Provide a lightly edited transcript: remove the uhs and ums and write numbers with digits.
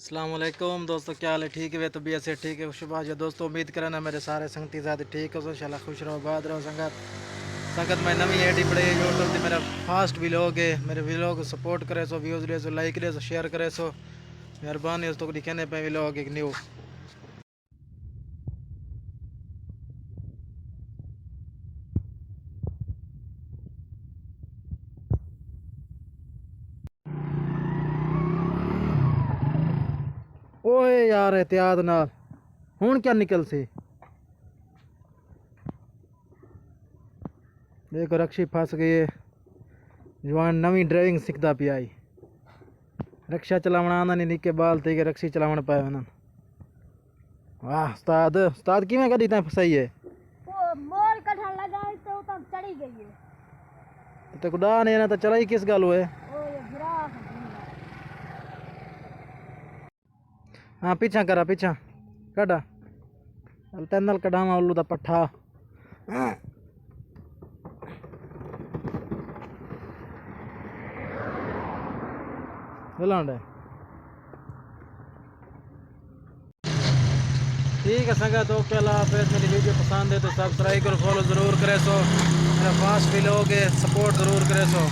अस्सलामुअलैकुम दोस्तों, क्या हाल है? ठीक है, तबीयत से ठीक है, खुशबाज है दोस्तों। उम्मीद करना मेरे सारे संगती ज़्यादा ठीक हो, इंशाल्लाह खुश रहो, आबाद रहो। संगत में नवी एडी पड़े यूट्यूब से मेरा फास्ट व्लॉग है। मेरे व्लॉग को सपोर्ट करे सो, व्यूज़ ले सो, लाइक ले सो, शेयर करे सो, मेहरबानी। तो दिखाने पे व्लॉग एक न्यू ओए यार एहतियात ना हूँ क्या निकल से देखो रक्षी फंस गई है। जवान नवी ड्राइविंग सीखता पिया आई, रक्षा चलावना आना नहीं, निके बाल थे कि रक्षी चलावना पाया ना। वाह उस्ताद, उस्ताद किवें गड्डी तैं फसाई है? वो मोर कठन लगा है तो तब चढ़ी गई है। तो कुड़ा नहीं ना तो चलाई किस गल हुए? ओ ये गिरा है। हाँ पीछा करा, पीछा कड़ा तेनल कढ़ावा उल्लू दा पट्ठा। बुलांडे ठीक है संगत, ओके अल्लाह हाफिज़। मेरी वीडियो पसंद है तो सब्सक्राइब और फॉलो ज़रूर करें सो, मेरा फास्ट व्लॉग है, सपोर्ट ज़रूर करें सो।